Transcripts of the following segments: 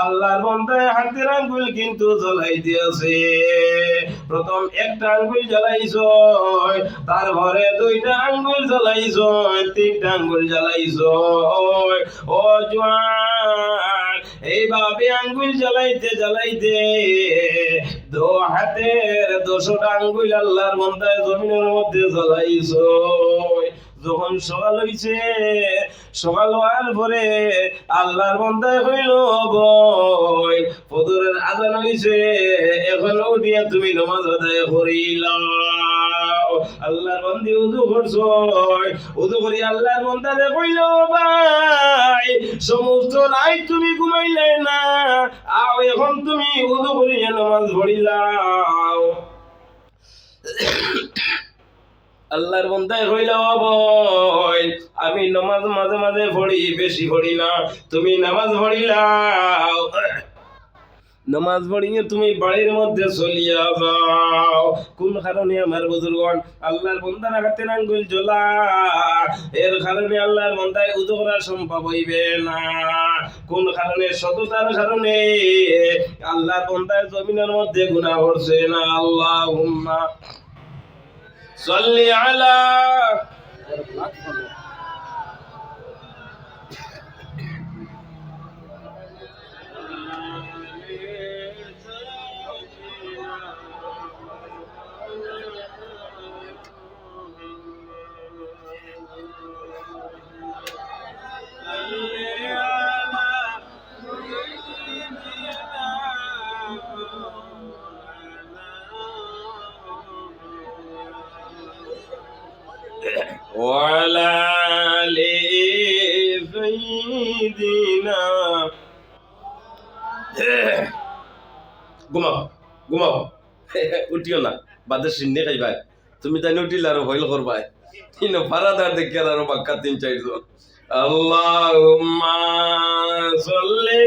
আল্লাহর বান্দায় হাতের আঙ্গুল কিন্তু জ্বলাই দিয়েছে। প্রথম একটা আঙ্গুল জ্বালাইছ, তারপরে দুইটা আঙ্গুল জ্বালাইছ, তিনটা আঙ্গুল জ্বালাইছ। ও জওয়ান, এইভাবে আঙ্গুল জ্বালাইতে জ্বালাইতে দো হাতের 200টা আঙ্গুল আল্লাহর বান্দায় জমিনের মধ্যে জ্বালাইছ। যখন সকাল হইছে, সকাল হওয়ার পরে আল্লাহর বান্দায় হইল বই ফজরের আজান হইছে, এখন উঠিয়া তুমি নামাজ আদায় করিলাম। আল্লাহর বান্দি উযু করছো, উযু করি আল্লাহর বান্দারে কইল ভাই সমস্ত রাত তুমি ঘুমাইলে না, আও এখন তুমি উযু করিয়া নামাজ পড়িলাম। আল্লাহর বান্দায় কইল বই আমি নামাজ মাঝে মাঝে পড়ি, বেশি পড়ি না, তুমি নামাজ পড়িলাও। নামাজ পড়িয়ে তুমি বাড়ির মধ্যে চলিয়া যাও। কোন কারণে আমার বুজুর্গণ আল্লাহর বান্দার হাতের আঙ্গুল জ্বলা, এর কারণে আল্লাহর বান্দায় উযু করা সম্ভব হইবে না। কোন কারণে? সততার কারণে আল্লাহর বান্দায় জমিনের মধ্যে গুনাহ করছে না। আল্লাহুম্মা সাল্লি আলা وعلى آل سيدنا। ঘুমাও ঘুমাও, উঠিও না, বাদে সিন্নে খাইবাই। তুমি তাই উঠিলে আরো ভয় করবাই। কিন্তু ফারাদার দেখে আরো বাক্কা 3-4 জন। আল্লাহুম্মা সাল্লি।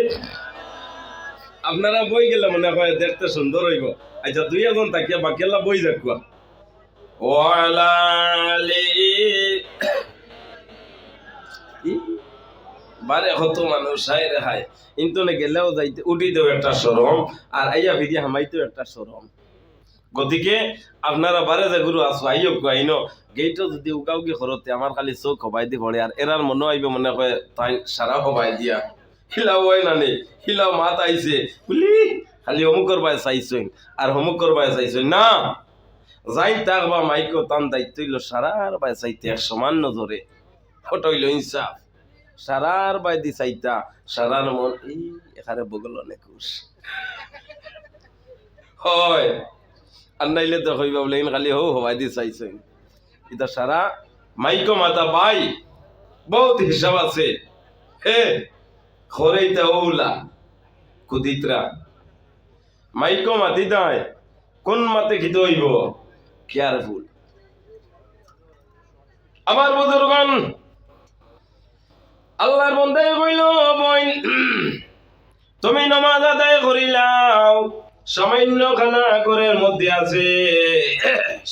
আপনারা বই গেলে মনে হয় দেখতে সুন্দর হইব। আচ্ছা 2-1 তাকিয়া বাকিলা বই যাকুয়া। ওয়ালা আলি বারে কত মানুষ হায় রে হায়, কিন্তু না গেলেও যাইতে উঠিতেও একটা শরম, আর আইয়া ফিরিয়া হামাইতেও একটা শরম। গতিকে আপনারা বারে যে গুরু আসো আইও আইনো গেইটো যদি উকাউকি করতে আমার খালি চোখ হবাই দি পড়ে, আর এরার মনে আইবে মনে হয় তাই সারা হবাই দিয়া হিলাও হয় না নেই, হিলাও মাত আইছে বলি খালি অমুক করবাই চাইছই আর অমুক করবাই চাইছই না। যাই তাক বা মাইকো তান দায়িত্ব হইল সারার বাই চাইতে এক সমান নজরে, ওটা হইল ইনসাফ। সারার বাই দি চাইতা সারার মন এই এখানে বগল অনেক হয়, আর নাইলে তো হইবা বলে খালি হো হবাই দি চাইছে। এটা সারা মাইকো মাতা বাই বহুত হিসাব আছে। হে খরেইতা ওলা কুদিতরা মাইকো মাতি দায় কোন মাতে খিতে হইব কেয়ারফুল। আমার বুজুর্গণ আল্লাহর বান্দায় কইল বইন তুমি নামাজ আদায় করিলাও, সামান্য খানা ঘরের মধ্যে আছে,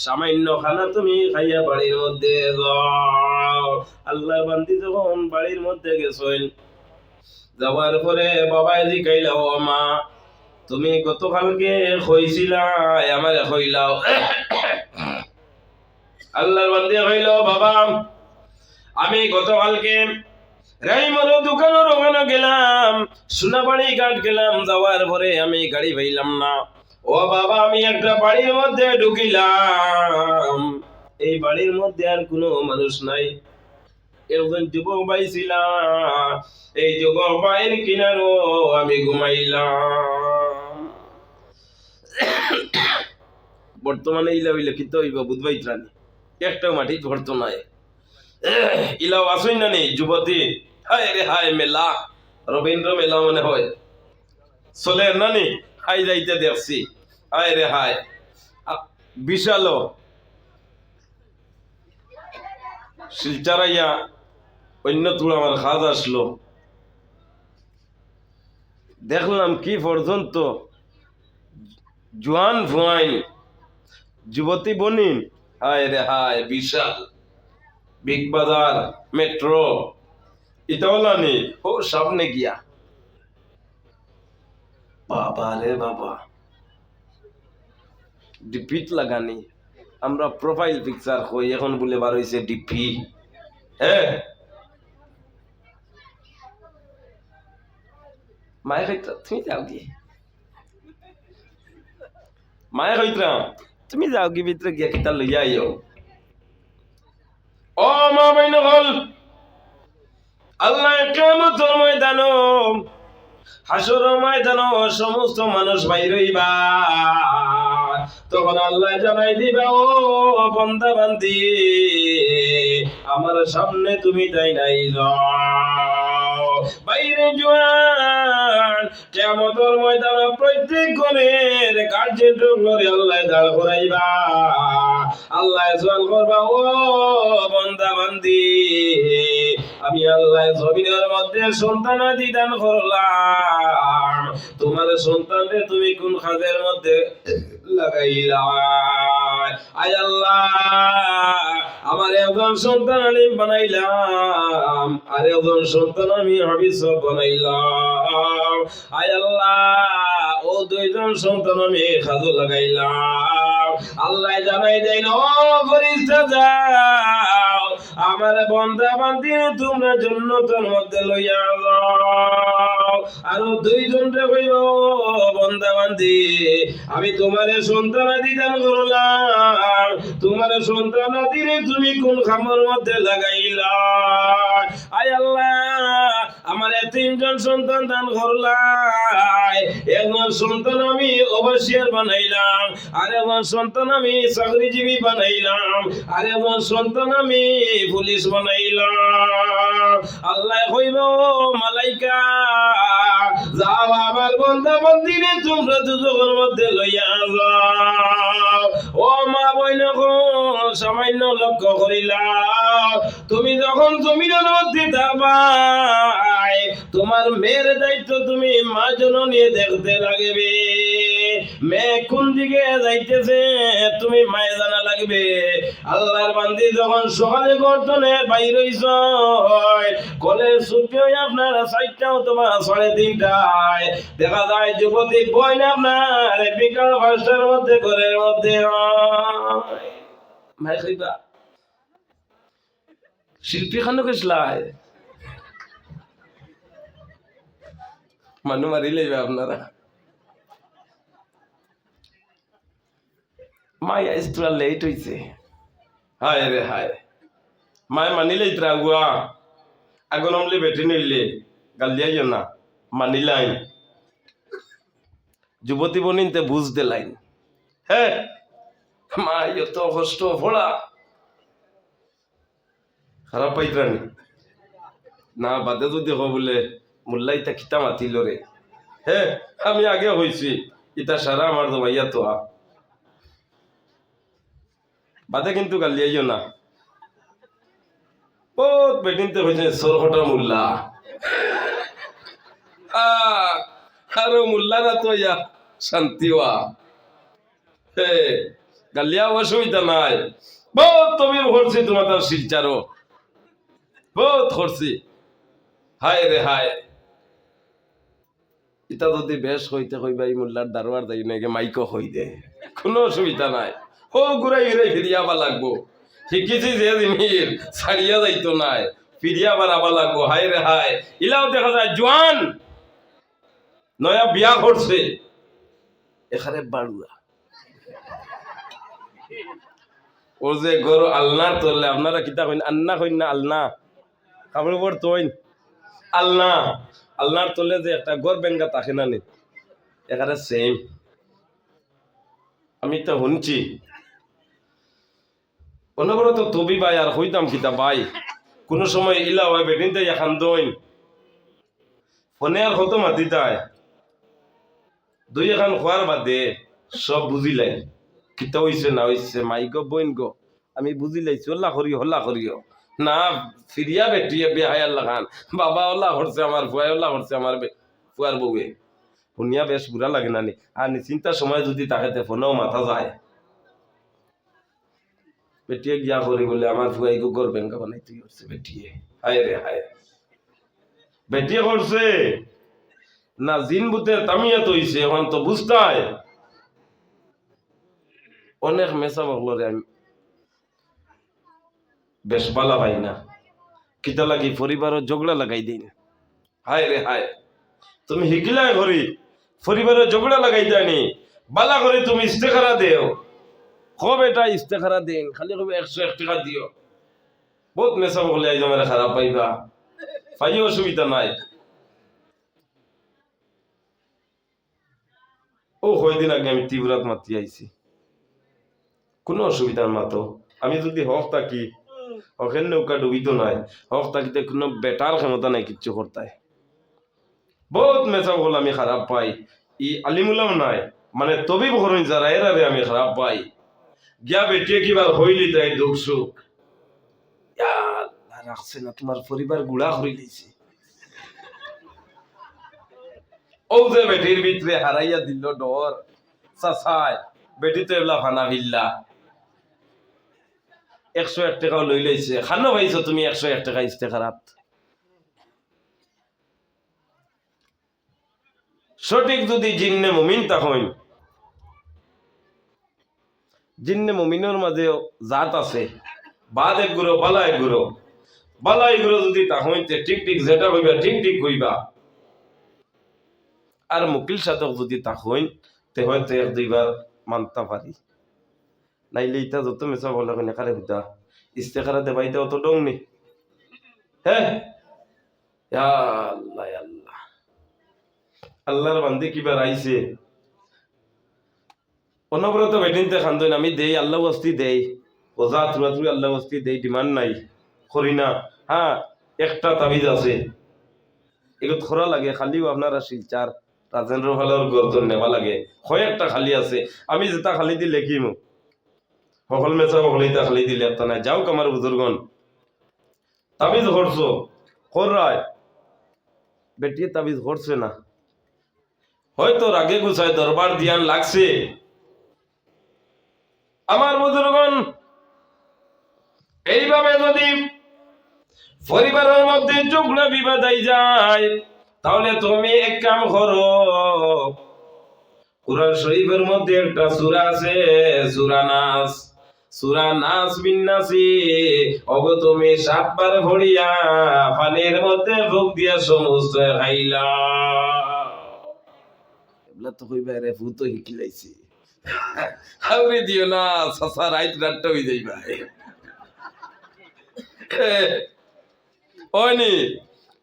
সামান্য খানা তুমি খাইয়া বাড়ির মধ্যে যাও। আল্লাহর বান্দি যখন বাড়ির মধ্যে গেছেন, যাওয়ার পরে বাবাই জিকাইলা ও মা তুমি গতকালকে কইছিলা আমারে কইলাও। আল্লাহর বান্দি কইল বাবা আমি গতকালকে রাইমর দোকানের ওখানে গেলাম, সোনাবাড়ি ঘাট গেলাম, যাওয়ার পরে আমি গাড়ি পাইলাম না। ও বাবা আমি একটা বাড়ির মধ্যে ঢুকিলাম, এই বাড়ির মধ্যে আর কোনো মানুষ নাই। একজন যুবক পাইছিলাম, এই যুবক ভাইয়ের কিনারও আমি ঘুমাইলাম। বর্তমানে ইলা হইলে কিন্তু হইব বুধবাই ত্রাণী একটাও মাটি ধরত নাই। ইলাও আসই না নেই যুবতী, হায় রে হায় মেলা, রবীন্দ্র মেলা মনে হয় চলে নানি, হাই যাইতে দেখছি, হায় রে হায় বিশাল শিলচারাইয়া অন্য তুলা আমার খাজ আসলো, দেখলাম কি পর্যন্ত জোয়ান ভুয়াইন যুবতী বনিন, হায় রে হায় বিশাল বিগ বাজার মেট্রো ইতাওলানি ও সামনে গিয়া বাবা রে বাবা, ডিপিট লাগানি, আমরা প্রোফাইল পিকচার কই, এখন বলে বার হইছে ডিপি। হ্যাঁ, মায়ের হইতো তুমি যাও কি, মায়ের হইতো তুমি যাও কি ভিতরে গিয়া কিতা লইয়া আইও। ও মা বাইন হল, আল্লাহ কিয়ামতের ময়দানো, হাসরের ময়দানো সমস্ত মানুষ বাইর হইবা, তখন আল্লাহ জানাই দিবা, ও বান্দা বান্দি, আমার সামনে তুমি তাই নাই যাও বাইরে জোয়ান। কিয়ামতের ময়দানে প্রত্যেক গণের কার্যের করে আল্লাহ দাঁড় করাইবা, আল্লাহ সওয়াল করবা, ও বান্দা বান্দি, আমি আল্লাহ জমিনের মধ্যে সন্তানাদি দান করলাম, তোমার সন্তানকে তুমি কোন কাজের মধ্যে লাগাইলা? আয় আল্লাহ, আমার একজন সন্তান আলিম বানাইলাম, আর একজন সন্তান আমি হাফিজ বানাইলাম। আয় আল্লাহ, ও দুইজন সন্তান আমি কাজে লাগাইলাম। আল্লাহ জানাই দেন, ও ফেরেশতা যাও, আমার বান্দা বান্দি তোমরা জান্নাতের মধ্যে লইয়া যাও। আর দুইজন রে কইব, বান্দা বান্দি, আমি তোমারে সন্তানাদি দান করলাম, তোমার সন্তানাদিরে তুমি কোন খামের মধ্যে লাগাইলা? আয় আল্লাহ, আমার তিনজন সন্তান দান করলাই, একজন সন্তান আমি অবশ্যই বানাইলাম, আর একজন সন্তান আমি চাকরিজীবী বানাইলাম, আর একজন সন্তান আমি পুলিশ বানাইলাম। আল্লাহ কইব, মালাইকা যাও, আমার বান্দা বান্দিরে তোমরা দুজনের মধ্যে লইয়া যাও। ও মা বইন, সামান্য লক্ষ্য করিলাম, তুমি যখন জমিনের মধ্যে থাকবাই, তোমার মেয়ের দায়িত্ব তুমি মা জননী দেখতে লাগবে, মেয়ে কোন দিকে যাইতেছে তুমি মায়ে জানা লাগবে। আল্লাহর বান্দি যখন সকালে গর্তনে বাইর হইছ, কলেজ ছুটি হয়ে আপনার 4টা অথবা 3:30টায় দেখা যায় যুবতী বই না আপনার বিকাল 5টার মধ্যে ঘরের মধ্যে মাই খাইবা। শিল্পী খানো গেছলাই মানু মারি লইবে আপনারা। মাই আজ তোরা লেট হইছে, হায় রে হায়, মায় মানিলে ইতরা গুয়া আগুন আমলে বেটে নিলে গাল দিয়াইও না, মানিলাইন যুবতী বনিনতে বুঝ দিলাইন। হ্যাঁ, মা এত কষ্ট ভোলা খারাপ পাইত্রানি না, বাদে যদি হো বলে মোল্লা ইতা খিতা মাতিল রে। হ্যাঁ, আমি আগে হইছি, ইতা সারা আমার দমাইয়া তো বাদে কিন্তু গাল দিয়াইও না। বহুত বেটিনতে হয়েছে সরহটা মোল্লা, আরো মোল্লারা তো ইয়া শান্তিওয়া। গালিয়া অসুবিধা নাই, বহুত তুমি করছি, তোমার তার শিলচারও বহুত করছি। হায় রে হায়, ইটা যদি বেশ হইতে কইবা এই মোল্লার দারোয়ার যাই নাকি মাইকো হই দে, কোনো অসুবিধা নাই। ও ঘুরাই ঘুরাই ফিরিয়াবা লাগবো, শিখিছি যে জিনিস ছাড়িয়া যাইতো নাই, ফিরিয়াবার আবা লাগবো। হায় রে হায়, ইলাও দেখা যায় জোয়ান নয়া বিয়া করছে, এখানে বাড়ুয়া ও যে গরু আলনা তোলে, আপনারা কিতা কইন, আন্না কইন না আলনা, কাপড় পর তৈন আলনা, আলনার তোলে যে একটা গর বেঙ্গা তাকে না নি, এখানে সেম। আমি তো শুনছি অনবরত তবি ভাই আর হইতাম কিতা ভাই, কোন সময় ইলা হয় বেটিনতে এখান দইন ফোনে আর হতো মাতিতায় দুই এখান খোয়ার বাদে সব বুঝিলাই কিতা হইছে না হইছে, মাই গো বইন গো আমি বুঝিলাইছি, হল্লা করিও হল্লা করিও না, ফিরিয়া বেটিয়ে বেহাই আল্লাহ খান, বাবা ওল্লা করছে আমার ফুয়াই ওল্লা করছে আমার ফুয়ার বউয়ে, শুনিয়া বেশ বুড়া লাগে না নি। আর নিশ্চিন্তার সময় যদি তাকে ফোনেও মাথা যায়, বেটিয়ে গিয়া করি বলে আমার ফুয়াই গর বেঙ্গা বানাইতে করছে বেটিয়ে। হায় রে হায়, বেটিয়ে করছে না জিন ভূতের তামিয়াত হইছে এখন তো বুঝতাই অনেক মেসা বগলরে আমি বেশ বালা পাই না কিতা লাগি পরিবারও ঝগড়া লাগাই দিই না হায় রে হায় তুমি হিগলাই ঘরি পরিবারের ঝগড়া লাগাই দেয়নি বালা করে তুমি ইস্তেখারা দেও কব এটা ইস্তেখারা দেন খালি কবে 101 টাকা দিও বহুত মেসা বগলে আইজ আমার খারাপ পাইবা পাই অসুবিধা নাই ও কয়দিন আগে আমি তীব্রাত মাতি আইছি কোনো অসুবিধার মাতো আমি যদি হক থাকি হকের নৌকা ডুবিত নাই হক থাকিতে কোনো বেটার ক্ষমতা নাই কিচ্ছু করতাই বহুত মেসা বল আমি খারাপ পাই ই আলিমুলাম নাই মানে তবিব হরণ যারা এরারে আমি খারাপ পাই গিয়া বেটিয়ে কিবার হইলি তাই দুঃখ সুখ রাখছে না তোমার পরিবার গুড়া হয়ে গেছে ও যে বেটির ভিতরে হারাইয়া দিল ডর চাচাই বেটি তো এগুলা ফানা ভিল্লা 101 টাকাও লই লইছে খানো ভাইছো তুমি 101 টাকা ইস্তেখারাত সঠিক যদি জিন্নে মুমিন তখন জিন্নে মুমিনের মাঝে জাত আছে বাদ এক গুরো বালা এক গুরো বালা এক গুরো যদি তখন ঠিক ঠিক যেটা কইবা ঠিক ঠিক কইবা আর মুকিল সাধক যদি তখন তে হয়তো এক দুইবার মানতে পারি নাইলে ইটা যত মেসা বলা কেন কারে হুদা ইস্তেখারা দেবাইতে অত ডং নি হ্যাঁ আল্লাহ আল্লাহ আল্লাহর বান্দে কিবার আইছে অনবরত বেটিনতে খান্দন আমি দেই আল্লাহ ওয়াস্তি দেই ওজা তুরা তুই আল্লাহ ওয়াস্তি দেই ডিমান্ড নাই করি না হ্যাঁ একটা তাবিজ আছে এগুলো খরা লাগে খালিও আপনারা শিলচার রাজেন্দ্র ভালোর গর্দন নেওয়া লাগে কয়েকটা খালি আছে আমি যেটা খালি দি লেখিম সকল মেচা সকলেইটা খালি দিলে একটা নাই যাও আমার বুজুর্গন তাবিজ করছো কর রায় বেটিয়ে তাবিজ করছে না হয়তো রাগে গুছায় দরবার দিয়ান লাগছে আমার বুজুর্গন এইভাবে যদি পরিবারের মধ্যে ঝগড়া বিবাদ আই যায় তাহলে তুমি এক কাম করো কুরআন শরীফের মধ্যে একটা সূরা আছে সূরা নাস বিন্নাসি ওগো তুমি 7 বার পড়িয়া পানির মধ্যে ফুক দিয়া সমস্ত খাইলা এবলা তো কইবা রে ভূত হিকিলাইছি হাউরে দিও না সাসা রাইত রাতটা হই যাইবা ওনি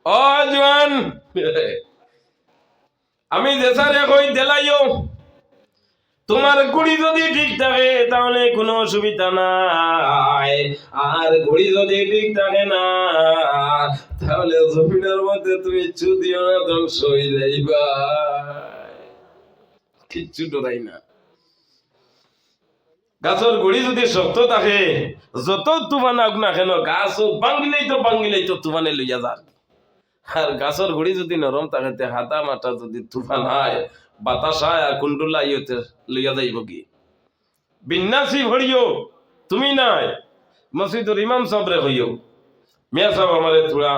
ও জওয়ান আমি দেশারে কই দেলাইও তোমার গুড়ি যদি ঠিক থাকে তাহলে কোনো অসুবিধা নাই আর গুড়ি যদি ঠিক থাকে না তাহলে জমিনের মধ্যে তুমি চুদিও না ধ্বংস হয়ে যাইবা কিচ্ছু ডরাই না গাছের গুড়ি যদি শক্ত থাকে যত তুফান আগ না কেন গাছ বাঙ্গিলেই তো তুফানে লইয়া যান আর গাছের গুড়ি যদি নরম থাকে হাতা মাটা যদি তুফান হয় বাতাস হয় আর কুন্ডুলা ইয়েতে লইয়া যাইব কি বিন্যাসী ভরিও তুমি নাই মসজিদের ইমাম সাহেবরে হইও মিয়া সাহেব আমারে থোড়া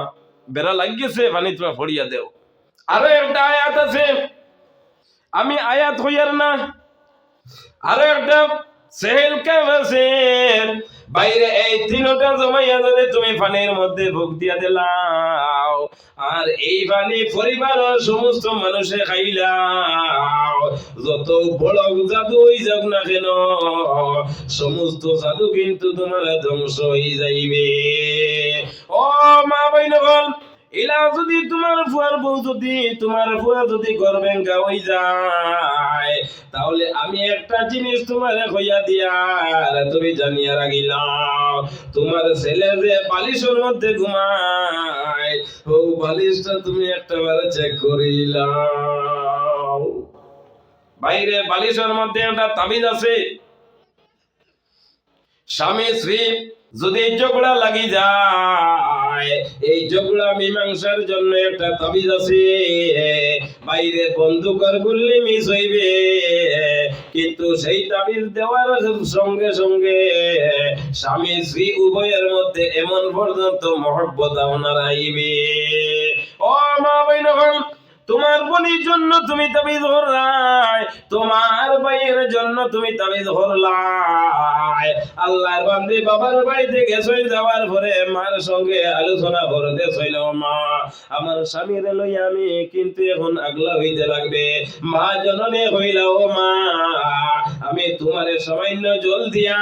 বেড়া লাগিয়েছে পানি তোরা ভরিয়া দেও আরো একটা আয়াত আছে আমি আয়াত হইয়ার না আরো একটা সেহেল কাভাসের বাইরে এই তিনটা জমাইয়া যদি তুমি পানির মধ্যে ভোগ দিয়া দিলাও আর এই পানি পরিবারের সমস্ত মানুষে খাইলাও যত বড় জাদু হই যাক না কেন সমস্ত জাদু কিন্তু তোমার ধ্বংস হয়ে যাইবে ও মা বইনগণ ইলা যদি তোমার ফুয়ার বউ যদি তোমার ফুয়া যদি করবেন গাওয়াই যায় তাহলে আমি একটা জিনিস তোমার কইয়া দিয়া তুমি জানিয়া রাখিলাম তোমার ছেলে যে বালিশের মধ্যে ঘুমায় ও বালিশটা তুমি একটা বারে চেক করিলাম বাইরে বালিশের মধ্যে একটা তাবিজ আছে স্বামী স্ত্রী যদি ঝগড়া লাগি যায় এই ঝগড়া মীমাংসার জন্য একটা তাবিজ আছে বাইরে বন্দুকের গুলি মিস হইবে কিন্তু সেই তাবিজ দেওয়ার সঙ্গে সঙ্গে স্বামী স্ত্রী উভয়ের মধ্যে এমন পর্যন্ত মহব্বত আপনার আইবে ও মা বইনগণ তোমার বোনের জন্য তুমি তাবিজ হরলাই, তোমার ভাইয়ের জন্য তুমি তাবিজ হরলাই। আল্লাহর বান্দে বাবার বাড়িতে গেছই, যাওয়ার পরে মার সঙ্গে আলোচনা করতে ছিল, মা আমার স্বামীর লই আমি কিন্তু এখন আগলা হইতে লাগবে। মা জননে হইলা, ও মা আমি তোমার সামান্য জল দিয়া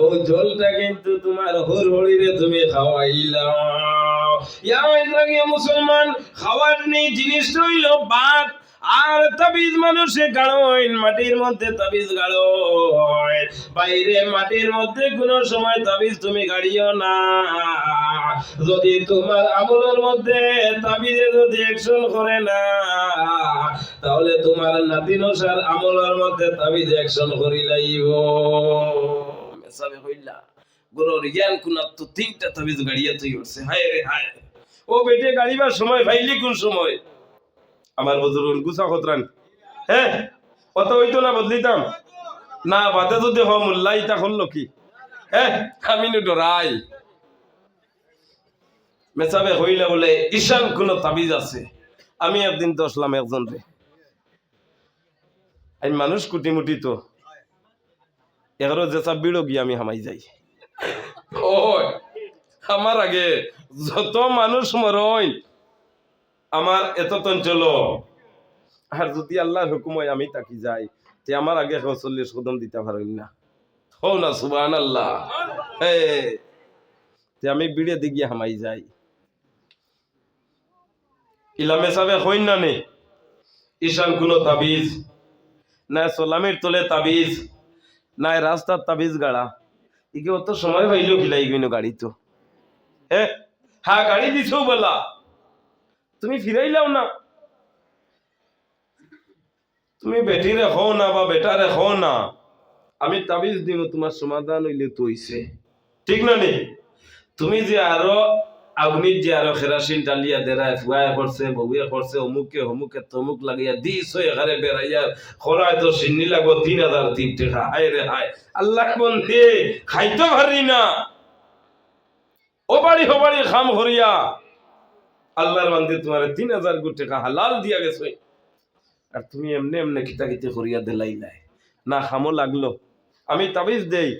ও জলটা কিন্তু তোমার হুড়হুড়িরে তুমি খাওয়াইলা। মুসলমান, খাওয়ার নেই জিনিসটা হইল ভাত আর তাবিজ। মানুষে গাড়োয় মাটির মধ্যে তাবিজ গাড়োয়, বাইরে মাটির মধ্যে কোন সময় তাবিজ তুমি গাড়িও না। যদি তোমার আমলের মধ্যে তাবিজে যদি অ্যাকশন করে না, তাহলে তোমার নাতিনসার আমলের মধ্যে তাবিজ অ্যাকশন করি লাইব। মেসাবে হইলা গরুর জ্ঞান কুনার তো 3টা তাবিজ গাড়িয়া তুই উঠছে। হায় রে হায়, ও বেটে গাড়িবার সময় ভাইলি কোন সময়? আমার বুজুর্গ গুছা খতরান, হ্যাঁ কত হইতো না বদলিতাম না, বাদে যদি হ মোল্লা ইটা করলো কি, হ্যাঁ আমি ডরাই। মেসাবে হইলা বলে ঈশান কোন তাবিজ আছে। আমি একদিন তো আসলাম একজন রে, আমি মানুষ কুটিমুটি তো এগারো যেসব বিড়ো গিয়ে আমি হামাই যাই। ও আমার আগে যত মানুষ মরইন আমার এত তঞ্চল, আর যদি আল্লাহর হুকুম হয় আমি তাকি যাই, তে আমার আগে 40 কদম দিতে পারেন না। হো না সুবহানাল্লাহ। তে আমি বিড়ে দিকে হামাই যাই। ইলামে সাহেব হইন না নে ঈশান কোন তাবিজ না, সোলামের তোলে তাবিজ না, রাস্তার তাবিজ গাড়া। ইকে অত সময় পাইল কিলাই গইন গাড়ি তো, হ্যাঁ গাড়ি দিছো বলা তুমি ফিরাইলাও না। তুমি বেটিরে হও না বা বেটারে হও না, আমি তাবিজ দিব তোমার সমাধান হইলে তো হইছে, ঠিক না নি? তুমি যে আরো আগুনির যে আরো কেরাসিন ডালিয়া দেরায় ফুয়ায় করছে, বউয়ে করছে, অমুকে হমুকে তমুক লাগিয়া দিস এখানে বেড়াইয়া খরায় তো সিন্নি লাগবো 3003 টাকা। হায় রে হায়, আল্লাহ বন্ধে খাইতে পারি না, ও বাড়ি হো বাড়ি খাম করিয়া আল্লাহর বান্দে তোমার 3000 টাকা হালাল দিয়া গেছে, আর তুমি এমনি এমনি খিতাখিতি করিয়া দিলাই নাই না। খামো লাগলো আমি তাবিজ দেই,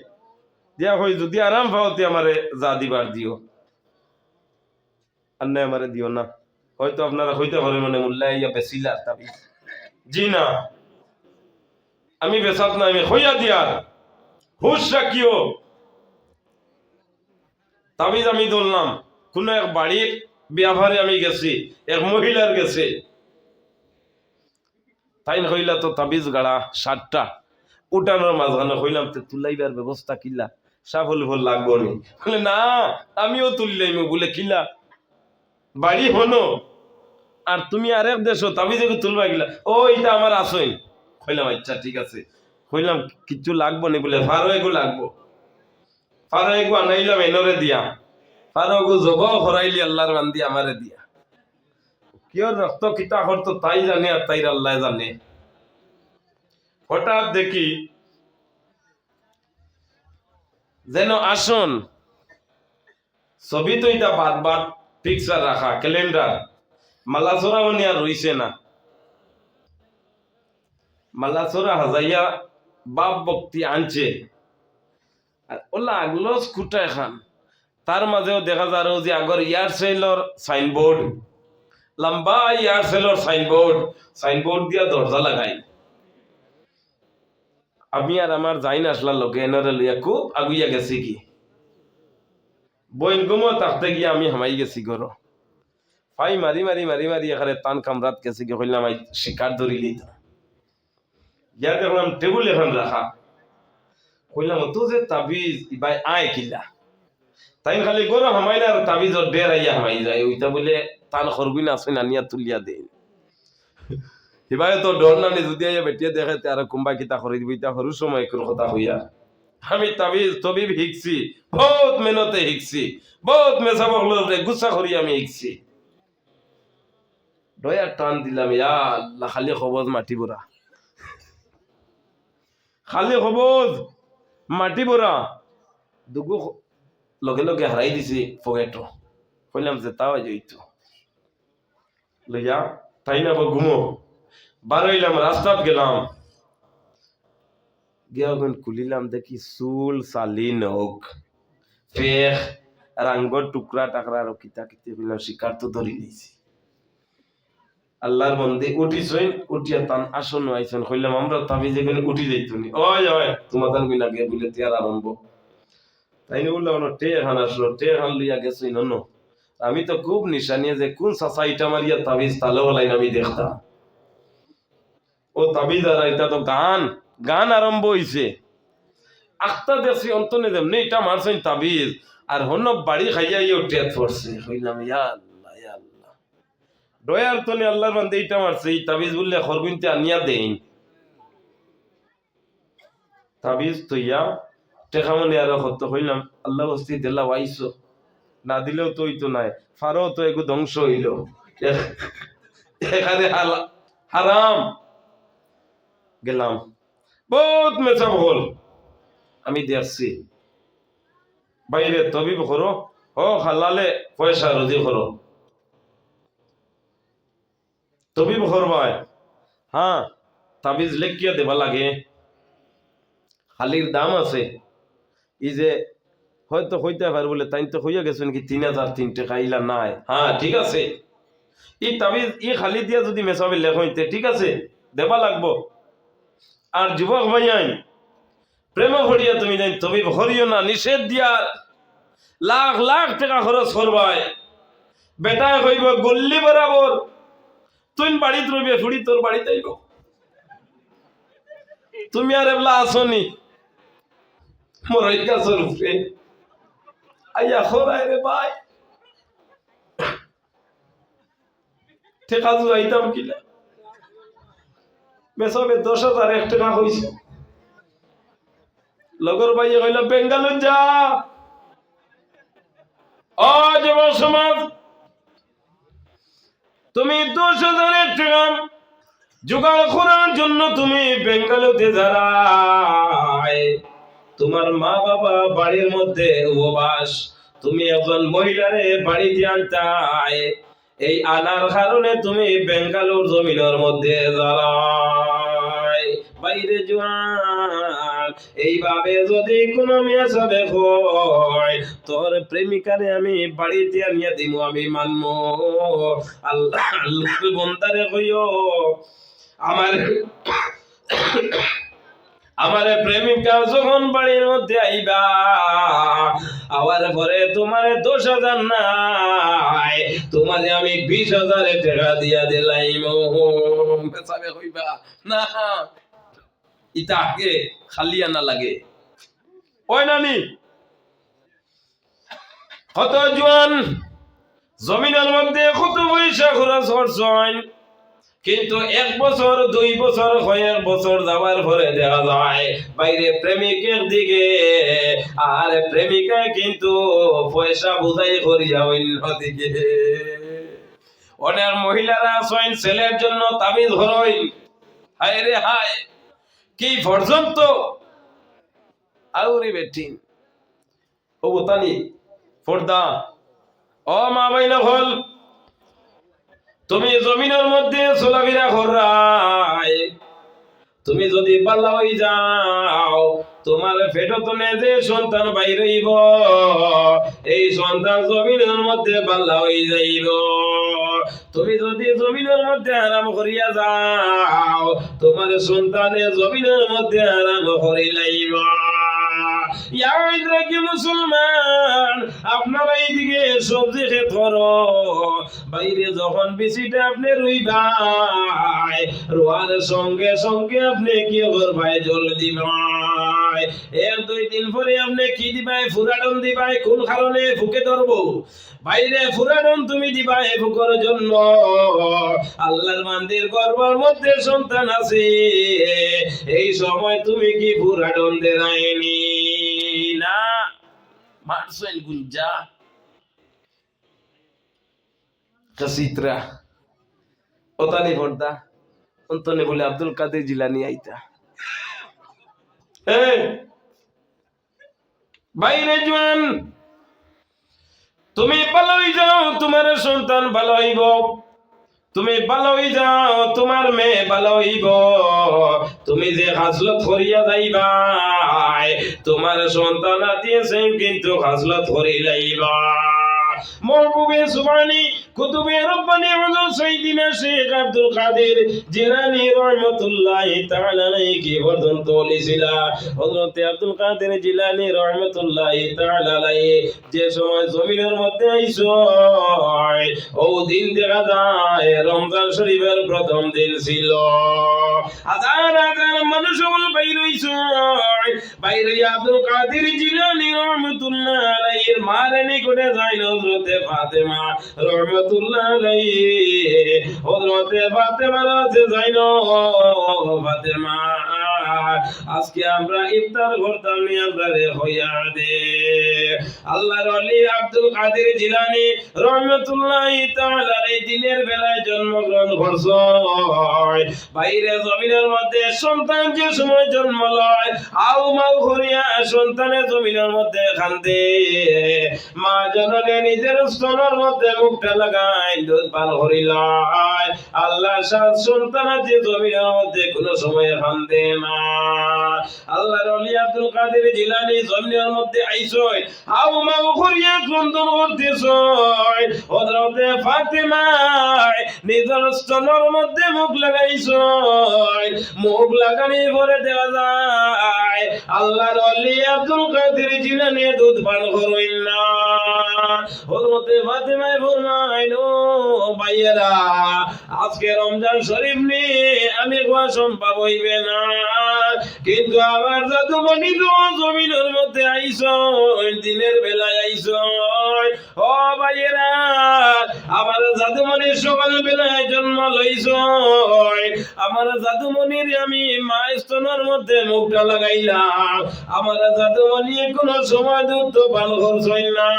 দিয়া হই যদি আরাম পাওতে আমারে যা দিবার দিও, আর নাই আমারে দিও না। হয়তো আপনারা হইতে পারে মানে মোল্লা ইয়া বেশিলা তাবিজ, জি না আমি বেসাত না, আমি হইয়া দিয়ার হুশ রাখিও। তাবিজ আমি ধরলাম কোন এক বাড়ির ব্যাপারে আমি গেছি, এক মহিলার গেছে, তাই হইলা তো তাবিজ গাড়া 7টা উঠানোর মাঝখানে হইলাম তো তুলাইবার ব্যবস্থা কিলা, সাফল ফল লাগবো নি, বলে না আমিও তুললাইম, বলে কিলা বাড়ি হনো আর তুমি আরেক দেশো তাবিজে তুলবা গিলা, ও এটা আমার আসই। কইলাম আচ্ছা ঠিক আছে, কইলাম কিছু লাগবো নি, বলে ফারো এগো লাগবো। ফারো এগো আনাইলাম এনরে দিয়া, ফারো এগো জব হরাইলি আল্লাহর বান্দি আমারে দিয়া। কেউ রক্ত কিতা করতো তাই জানে আর তাই আল্লাহ জানে। হঠাৎ দেখি যেন আসন ছবি তো এটা বাদ বাদ পিকচার রাখা ক্যালেন্ডার, মালাচোরা মানে আর রইছে না। মালাচোরা হাজাইয়া বাপ বক্তি আনছে, আর ওলা আগলো স্কুটা এখান, তার মাঝেও দেখা যায় যে আগর এয়ারসেলর সাইনবোর্ড, লম্বা এয়ারসেলর সাইনবোর্ড, সাইনবোর্ড দিয়া দরজা লাগাই। আমি আর আমার যাই না আসলাম লোকে এনরে লইয়া খুব আগুইয়া গেছি কি বইন গুমো তাকতে গিয়ে আমি হামাই গেছি ঘর, ফাই মারি মারি মারি মারি এখানে টান কামরাত গেছি কি কইলাম শিকার ধরিলি তো গিয়া দেখলাম টেবুল এখন রাখা, কইলাম তো যে তাবিজ ভাই আয় কিলা, তাই খালি গরো হামাই না আর তাবিজর ডের আইয়া হামাই যায়, ওইটা বলে টান খরগুই না আসে নানিয়া তুলিয়া দেয়। এবারে তো ডর নানি যদি আইয়া বেটিয়া দেখে আর কুম্বা কিতা করে দিব, ইটা সরু সময় কথা হইয়া। আমি তাবিজ তবিব শিখছি, বহুত মেহনতে শিখছি, বহুত মেসা বকলে গুসা করি আমি শিখছি। দয়া টান দিলাম, ইয়া আল্লাহ খালি খবর মাটি বরা, খালি খবর মাটি বরা, দুগু লগে লগে হারাই দিছি পকেট, কইলাম যে তাও যাইতো লইয়া তাই না ঘুমো বারইলাম রাস্তাত গেলাম গিয়া খুলিলাম দেখি চুল চালি নখ ফেক আর আঙ্গর টুকরা টাকরা আর কিতা কিতে হইলাম শিকার তো ধরি নিয়েছি আল্লাহর মন্দির উঠিছই উঠিয়া তান আসন আইছেন কইলাম আমরা তাবি যেখানে উঠি যাইতুনি ওই ওই তোমার তান কইনা গিয়ে বলে তিয়ার আরম্ভ তাই না বললাম টে এখান আসলো টে এখান লইয়া গেছই নন আমি তো খুব নিশানিয়া যে কোন চাচা ইটা মারিয়া তাবিজ তালে বলাই আমি দেখতাম ও তাবিজ আর এটা তো গান গান আরম্ভ হইছে আখতা দেখছি অন্তনে যেমনি এটা মারছেন তাবিজ আর হন বাড়ি খাইয়া ইয়ে টেট পড়ছে হইলাম ইয়া আল্লাহ ইয়া আল্লাহ দয়ার তনে আল্লাহর বান্দে এটা মারছে এই তাবিজ বললে খরগুনতে আনিয়া দেন তাবিজ তৈয়া টেকা মনে আরো হত হইলাম আল্লাহ বস্তি দিল্লা ওয়াইছো না দিলেও তো হইতো নাই ফারো তো একটু ধ্বংস হইল এখানে হারাম গেলাম বহুত মেচাপ হল আমি দেখছি বাইরে তবিব করো ও হালালে পয়সা রুজি করো তবিব করবাই হ্যাঁ তাবিজ লেখিয়া দেবা লাগে খালির দাম আছে ই যে হয়তো হইতে পারে বলে তাই তো হইয়া গেছেন কি 3003 টাকা ইলা নাই হ্যাঁ ঠিক আছে ই তাবিজ ই খালি দিয়া যদি মেসাবে লেখ হইতে ঠিক আছে দেবা লাগবো আর যুবক ভাইয়াই প্রেম হরিয়া তুমি জানি তবিব হরিও না নিষেধ দিয়া লাখ লাখ টাকা খরচ করবাই বেটায় কইব গল্লি বরাবর তুই বাড়িতে রইবে ফুড়ি তোর বাড়িতে আইব তুমি আর এবলা আসনি মরাইকা স্বরূপে আইয়া খোরাই রে ভাই ঠেকা আইতাম কিনা মেসবে 10,001 টাকা হইছে লগর ভাইয়ে কইল বেঙ্গালুর যা ও যুব সমাজ তুমি 10,001 টাকা জোগাড় করার জন্য তুমি বেঙ্গালুরুতে যারাই তোমার মা বাবা বাড়ির মধ্যে উপবাস তুমি একজন মহিলারে বাড়িতে আনতাই এই আনার কারণে তুমি বেঙ্গালুর জমিনের মধ্যে যারাই বাইরে জোয়ান এইভাবে যদি কোনো মেয়ে সাবে হয় তোর প্রেমিকারে আমি বাড়িতে আনিয়া দিব আমি মানবো আল্লাহ আল্লাহ বন্দারে কইও আমার প্রেমিকা যখন বাড়ির মধ্যে আইবা আবার পরে তোমার 10,000 নাই তোমারে আমি 20,000 টাকা দিয়া দিলাইম বেচাবে কইবা না ইটা আগে খালি আনা লাগে ওই নানি কত জোয়ান জমিনের মধ্যে কত পয়সা খরচ করছেন কিন্তু 1 বছর 2 বছর কয়েক বছর যাওয়ার পরে দেখা যায় বাইরে প্রেমিকের দিকে আর প্রেমিকা কিন্তু পয়সা বুঝাই করিয়া অন্যদিকে অনেক মহিলারা আছেন ছেলের জন্য তাবিজ ধরই হায় রে হায় কি পর্যন্ত আউরি বেটিন ও তানি পর্দা ও মা বাইনা হল তুমি জমিনের মধ্যে চলাফেরা করাই তুমি যদি পাল্লা হয়ে যাও তোমার পেটতনে যে সন্তান বাইরেইব এই সন্তান জমিনের মধ্যে পাল্লা হয়ে যাইব তুমি যদি জমিনের মধ্যে আরাম করিয়া যাও তোমার সন্তানে জমিনের মধ্যে আরাম করিলাইব কি মুসলমান আপনারা এইদিকে সবজি খেত করো বাইরে যখন বেশিটা আপনি রুইবাই রোয়ার সঙ্গে সঙ্গে আপনি কি করবাই জল দিবাই 1-2 দিন পরে আপনি কি দিবাই ফুরাডন দিবাই কোন কারণে ফুকে ধরবো বাইরে ফুরাডন তুমি দিবাই ফুকর জন্য আল্লাহর মন্দির গর্ভের মধ্যে সন্তান আছে এই সময় তুমি কি ফুরাডন দেরাইনি না মারছেন গুঞ্জা কাসিত্রা ওতানি পর্দা অন্তনে বলে আব্দুল কাদের জিলানি আইতা বাইরে জোয়ান তুমি ভালো হয়ে যাও তোমার সন্তান ভালো হইব তুমি ভালো হই যাও, তোমার মেয়ে ভালো হইব। তুমি যে হাসলত করিয়া যাইবা, তোমার সন্তান দিয়েছে কিন্তু হাসলত করি যাইবা। মহবুবে সুবহানি কুতুবে রব্বানি হযরত সাইয়্যিদিনা শেখ আব্দুল কাদের জিলানী রাহমাতুল্লাহি তাআলা আলাইহি পর্যন্ত বলেছিল, হযরত আব্দুল কাদের জিলানী রাহমাতুল্লাহি তাআলা আলাইহি যে সময় জমিনের মধ্যে আইছো, ও দিন দেখা যায় রমজান শরীফের প্রথম দিন ছিল। হাজার হাজার মানুষ বাইর হইছে, বাইরে আব্দুল কাদের জিলানী রাহমাতুল্লাহি আলাইহির মার নিকটে যাইল হযরতে ফাতেমা রাহমাতুল্লাহি আলাইহি। হযরতে ফাতেমা কাছে যাইল, ফাতেমা আজকে আমরা ইফতার করতাম নি, আমরা রে হইয়া দে। আল্লাহর ওলি আব্দুল কাদের জিলানী রাহমাতুল্লাহি তাআলা আলাইহি দিনের বেলায় জন্মগ্রহণ করছে। বাইরে জমিনের মধ্যে সন্তান যে সময় জন্ম লয়, আউ মাউ করিয়া সন্তানে জমিনের মধ্যে কান্দে। মা জননী নিজের স্তনের মধ্যে মুখটা লাগায় দুধ পান করিলায়। আল্লাহ সাত সন্তান যে জমিনের মধ্যে কোন সময় কান্দে না। আল্লাহর ওলি আব্দুল কাদের জিলানী জমিনের মধ্যে আইসয়, আউ মাউ করিয়া ক্রন্দন করতেছয়। হযরতে ফাতেমা নিজের স্তনের মধ্যে মুখ লাগাইছয়। মুখ লাগানোর পরে দেওয়া যায় আল্লাহর ওলি আব্দুল কাদের জিলানী দুধ পান করেন না। হযরতে ফাতেমা ফরমাইলো, ভাইয়েরা আজকে রমজান শরীফ নি আমি খাওয়া সম্ভব হইবে না, কিন্তু আমার জাদুমণি তো জমিনের মধ্যে আইসয়, দিনের বেলায় আইসয়। ও ভাইয়েরা, আমার জাদুমণির সকাল বেলায় জন্ম লইছয়। আমার জাদুমণির আমি মা স্তনের মধ্যে মুখটা লাগাইলাম, আমার জাদুমণি কোন সময় দুধ পান করছই না।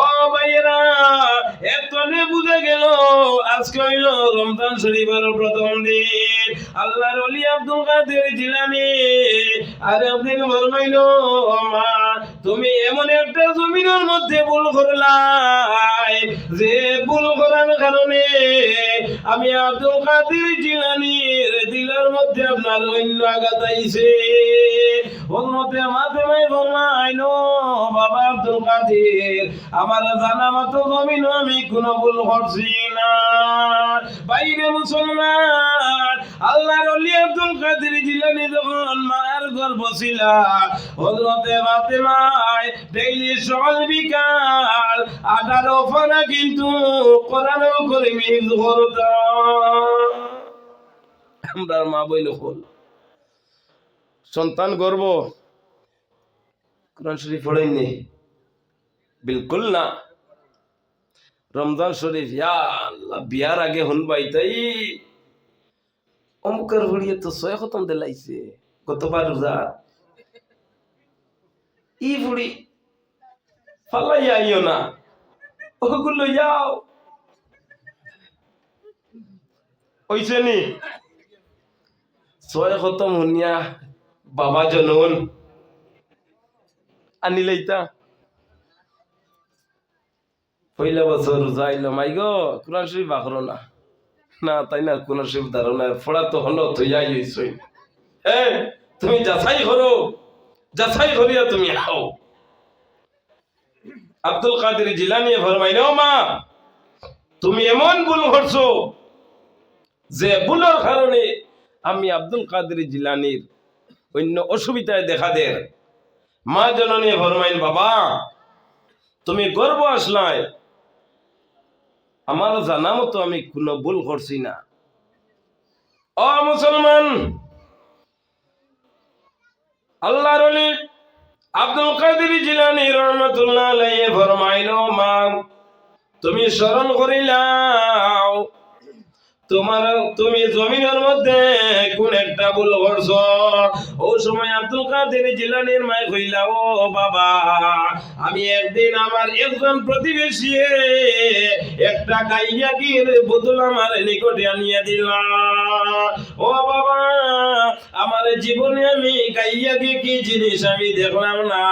ও ভাইয়েরা, এতনে বুঝে গেল আজকে হইল রমজান শরীফের প্রথম দিন। আল্লাহর ওলি আব্দুল কাদের জিলানী আর একদিন বলবাইল, মা তুমি এমন একটা জমিনের মধ্যে ভুল করলাই, যে ভুল করার কারণে আমি আব্দুল কাদের জিলানীর দিলের মধ্যে আপনার অন্য আঘাত আইছে। হযরতে ফাতেমায় ফরমাইলো, বাবা আব্দুল কাদের, আমার জানা মতো জমিন আমি কোন ভুল করছি না। বাইরে মুসলমান, আল্লাহর ওলি আব্দুল কাদের জিলানী যখন মার গর্ভ ছিল, হযরতে ফাতেমায় ডেইলি সকাল বিকাল 18 পারা কিন্তু কোরআন করিম করত। আমরা মা বইল হল সন্তান গর্ব কোরআন শরীফ পড়েননি, বিলকুল না। রমজান শরীফ ইয়া আল্লাহ, বিয়ার আগে হুনবাই তাই অমুকের ভরিয়ে তো 6 খতম দিলাইছে গতবার রোজা। ই ভুড়ি ফালাই আইও না, ওগুলো যাও ওইছে নি 6 খতম হুনিয়া বাবা জনন আনিলাইতা। পয়লা বছর রোজা আইলো, মাই গো কোরআন শরীফ বাকরো না, না তাই না, কোরআন শরীফ দাঁড়ো না, ফোড়া তো হলো থইয়াই হইছই। তুমি যাচাই করো, যাচাই করিয়া তুমি আও। আব্দুল কাদের জিলানী ফরমাইলো, মা তুমি এমন ভুল করছো যে ভুলের কারণে আমি আব্দুল কাদের জিলানীর অন্য অসুবিধায় দেখা দেয়। মা জননী ফরমাইল, বাবা তুমি গর্ব আসলাই, আমার জানা মতো আমি কোন ভুল করছি না। ও মুসলমান, আল্লাহর ওলি আব্দুল কাদের জিলানী রাহমাতুল্লাহ আলাইহি ফরমাইলো, মা তুমি স্মরণ করিলাও তুমি জমিনের মধ্যে কোন একটা ভুল করছো। ও সময় আব্দুল কাদের জিলানীর মাই কইলা, ও বাবা আমি একদিন আমার একজন প্রতিবেশী একটা গাইয়া গির বোতল আমার নিকটে আনিয়ে দিলাম। ও বাবা, আমার জীবনে আমি গাইয়া গিয়ে কি জিনিস আমি দেখলাম না।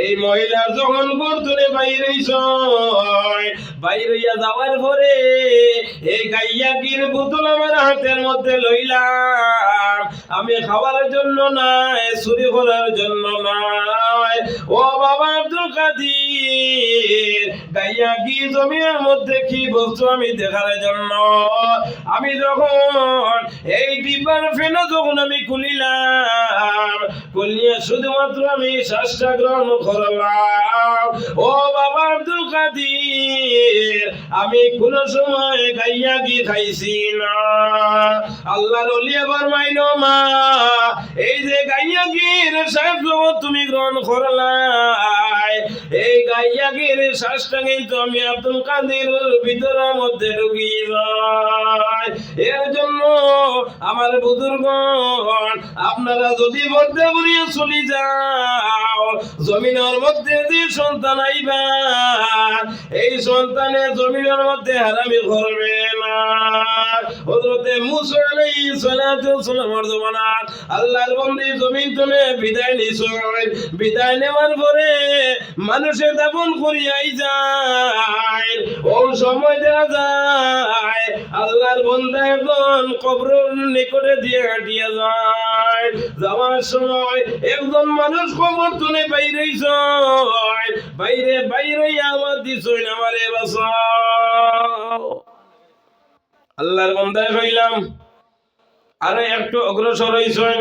এই মহিলা যখন গর্তনে বাইরে যাওয়ার পরে এই গাইয়া গির বোতল আমার হাতের মধ্যে লইলাম। আমি খাওয়ার জন্য নয়, চুরি করার জন্য নয়। ও বাবা আব্দুল কাদির, গাইয়া কি জমির মধ্যে কি বস্তু আমি দেখার জন্য আমি যখন এই ডিব্বার ফেনা যখন আমি খুলিলাম, খুলিয়ে শুধুমাত্র আমি শ্বাসটা গ্রহণ করলাম। ও বাবা আব্দুল কাদির, আমি কোন সময় গাইয়া কি খাইছি না। আল্লাহর ওলি আবার মাইনো মা, এই যে গাইয়া গির সাহেব তুমি গ্রহণ করলাই, এই গাইয়া গির শ্বাসটা কিন্তু আমি আব্দুল কাদির ভিতরের মধ্যে ঢুকি যায়। এর জন্য আমার বুজুর্গণ, আপনারা যদি বদ্ধ করিয়া চলে যাও, জমিনের মধ্যে যে সন্তান আইবা, এই সন্তানে জমিনের মধ্যে হারামি করবে না। হযরতে মুসা আলাইহিস সালাতু ওয়াস সালামের জমানাত আল্লাহর বন্দী জমিন থেকে বিদায় নিছেন। বিদায় নেওয়ার পরে মানুষে দাফন করিয়াই যায়। ওই সময় দেখা যায় আল্লাহর বান্দা একজন কবরের নিকটে দিয়ে হাঁটিয়া যায়। যাওয়ার সময় একজন মানুষ কবর তুলে বাইরে আমার দিছই আমারে বাঁচাও। আল্লাহর বান্দায় কইলাম, আরে একটু অগ্রসর হইছেন।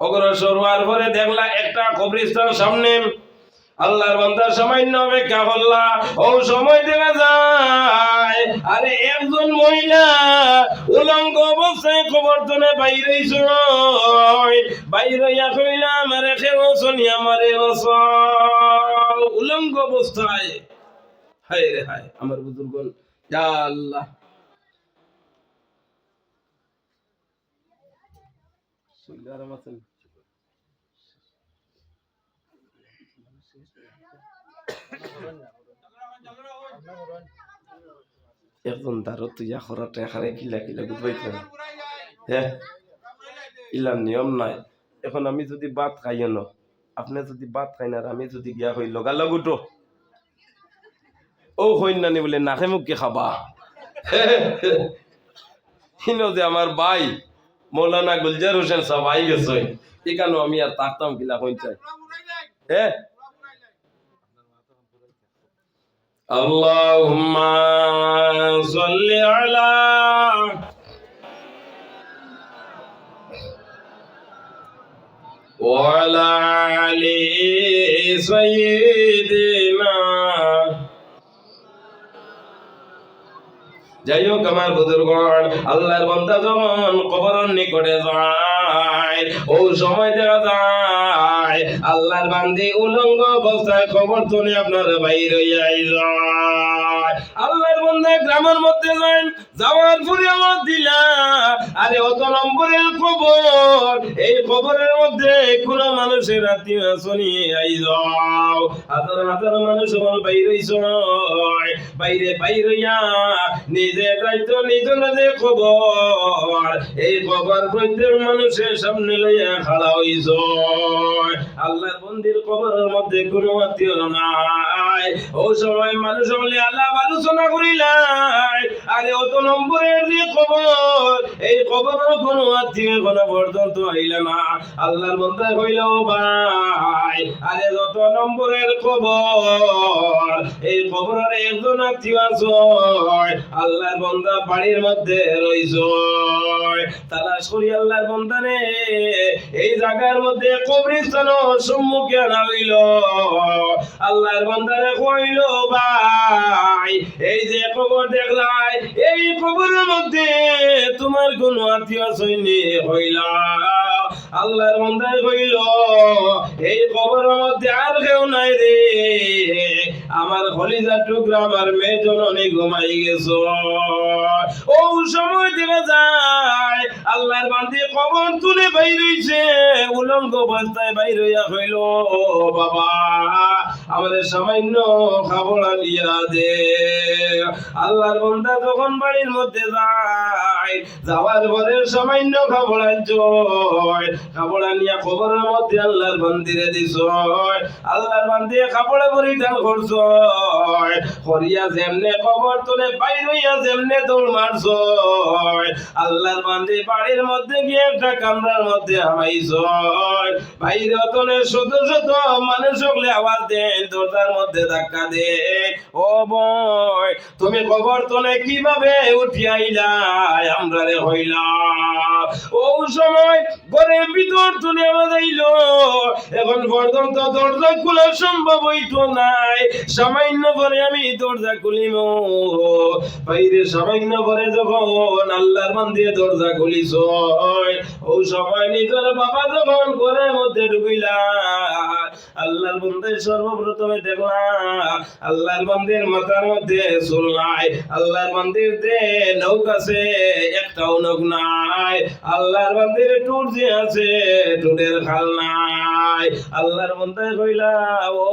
অগ্রসর হওয়ার পরে দেখলা একটা কবরস্থান সামনে। আল্লাহর বান্দা সামান্য অপেক্ষা করলা। ও সময় দেখা যায় আরে একজন মহিলা উলঙ্গ অবস্থায় কবর তুলে বাইরে কইলা, আমারে কেউ শুনি আমারে বাঁচাও। উলঙ্গ অবস্থায়, হায় রে হায় আমার বুজুর্গন, ইয়া আল্লাহ। এখন তারও তুই খরাটা খারে কিলা কিলা বুঝবাই তো, হ্যাঁ ইলার নিয়ম নাই। এখন আমি যদি ভাত খাই ন, আপনি যদি ভাত খাই না, আমি যদি গিয়া হই লগালগ উঠো, ও হইন নানি বলে নাকে মুখকে খাবা। যে আমার ভাই মৌলানা গুলজার হোসেন সাহেব আই গেছে, এখানে আমি আর তাকতাম কিলা হইন চাই। হ্যাঁ, আল্লাহুম্মা সাল্লি আলা ওয়া আলা আলি সাইয়্যিদিনা। যাই হোক আমার বুজুর্গণ, আল্লাহর বান্দা যখন কবরের নিকটে যায়, ও সময় দেখা যায় আল্লাহর বান্দি উলঙ্গ অবস্থায় কবর তুলে আপনার বাইরে যায়। আল্লাহর বান্দা গ্রামের মধ্যে যান, যাওয়ার পরে আমার দিলা আরে অত নম্বরের কবর, এই কবরের মধ্যে কোন মানুষের আত্মীয় শুনি আই যাও। হাজার হাজার মানুষ বাইরে নিজে দায়িত্ব নিজ যে খবর, এই খবর প্রত্যেক মানুষের সামনে লইয়া খাড়া হইছ। আল্লাহর বন্দির কবরের মধ্যে কোনো আত্মীয় নাই। ও সময় মানুষ বলে আল্লাহ আলোচনা করিলাই, আরে অত নম্বরের যে খবর, এই খবর কোনো আত্মীয় কোনো পর্যন্ত আইলে না। আল্লাহর বন্দা কইল, ভাই আরে যত নম্বরের খবর, এই খবরের একজন আত্মীয় আছে, আল্লাহর বান্দা বাড়ির মধ্যে রইছ। তালাশ করি আল্লাহর বান্দারে এই জায়গার মধ্যে কবরস্থান সম্মুখে আনা হইল। আল্লাহর বান্দারে কইল, ভাই এই যে কবর দেখলাই, এই কবরের মধ্যে তোমার কোন আত্মীয় সৈন্য হইলা। আল্লাহর বান্দায় কইল, এই কবরের মধ্যে আর কেউ নাই রে, আমার কলিজার টুকরা আমার মেয়ে জননী ঘুমাই গেছ। ও সময় দেখা যায় আল্লাহর বান্দি কবর তুলে বাইর হইছে, উলঙ্গ অবস্থায় বাইর হইয়া কইল, বাবা আমাদের সামান্য খাবড়া দিয়া দে। আল্লাহর বান্দা যখন বাড়ির মধ্যে যায়, যাওয়ার পরে সামান্য খাবড়া জয় খাবড়া নিয়ে খবরের মধ্যে আল্লাহর বান্দিরে দিছ। আল্লাহর বান্দি খাবড়ে পরিধান করছ, করিয়া যেমনে খবর তোলে বাইর হইয়া যেমনে দৌড় মারছ। আল্লাহর বান্দি বাড়ির মধ্যে গিয়ে একটা কামরার মধ্যে হামাইছ, বাইরে তোলে শত শত মানুষ সকলে আওয়াজ দেন, দরজার মধ্যে ধাক্কা দে, ও বয় তুমি খবর তোলে কিভাবে উঠিয়া আইলাই, আমরা রে হইলা। ও সময় ঘরের ভিতর তুলে আওয়াজ আইল, এখন পর্যন্ত দরজা খোলা সম্ভব হইতো নাই, সামান্য পরে আমি দরজা খুলিব। বাইরে সামান্য পরে যখন আল্লাহর বান্দি দরজা খুলিছ, ও সময় নিজের বাবা যখন ঘরের মধ্যে ঢুকিলা, আল্লাহর বান্দে সর্বপ্রথমে দেখলা আল্লাহর বান্দির মাথার মধ্যে চুল নাই, আল্লাহর বান্দির দে নখ আছে একটাও নখ নাই, আল্লাহর বান্দির টুট যে আছে টুটের খাল নাই। আল্লাহর বান্দে কইলা, ও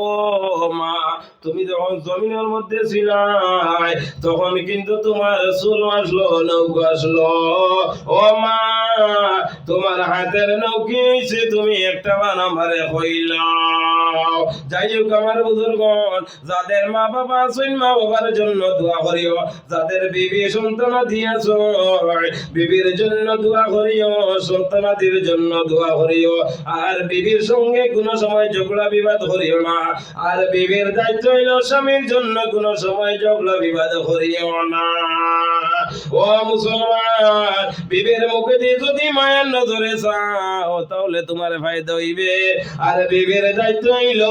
মা তুমি যখন জমিনের মধ্যে ছিলাই তখন কিন্তু তোমার চুল আসলো নৌক আসলো, ও মা তোমার হাতের নৌকি হইছে তুমি একটা আমারে কইলা। যাই হোক আমার বুজুর্গণ, যাদের মা বাবা আছেন মা বাবার জন্য দোয়া করিও, যাদের বিবি সন্তানাদি আছে বিবির জন্য দোয়া করিও, সন্তানাদির জন্য দোয়া করিও। আর বিবির সঙ্গে কোনো সময় ঝগড়া বিবাদ করিও না, আর বিবির দায়িত্ব হইল স্বামীর জন্য কোনো সময় ঝগড়া বিবাদ করিও না। ও মুসলমান, বিবির মুখে দিয়ে যদি মায়ের নজরে চাও তাহলে তোমার ফায়দা হইবে। আর বিবির দায়িত্ব হইল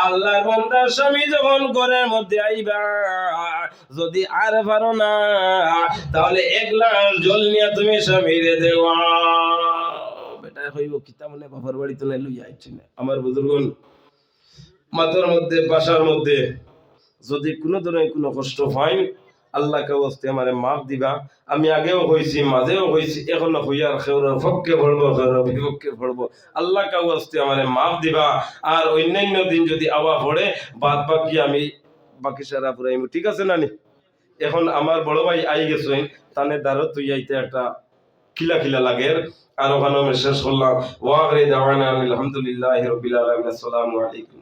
আল্লাহর বান্দা স্বামী যখন ঘরের মধ্যে আইবা, যদি আর পারো না তাহলে এক গ্লাস জল নিয়ে তুমি স্বামীরে দেওয়া। বেটা হইব কিতা মনে বাবার বাড়িতে নাই লইয়া আইছি না। আমার বুজুর্গন, মাথার মধ্যে বাসার মধ্যে যদি কোনো ধরনের কোনো কষ্ট হয় আল্লাহকে বলতে আমারে মাফ দিবা। আমি আগেও হয়েছি, মাঝেও হয়েছি, এখনো হইয়ার খেউরের পক্ষে ভরবো, খেউরের বিপক্ষে ভরবো। আল্লাহকে বলতে আমারে মাফ দিবা। আর অন্যান্য দিন যদি আওয়া পড়ে বাদ বাকি আমি বাকি সারা পুরাইব, ঠিক আছে নানি? এখন আমার বড় ভাই আই গেছেন, তানের দ্বারা তুই আইতে একটা খিলা খিলা লাগে। আর ওখানে শেষ করলাম। ওয়া আখিরি দাওয়ানা আলহামদুলিল্লাহি রাব্বিল আলামিন। আসসালামু আলাইকুম।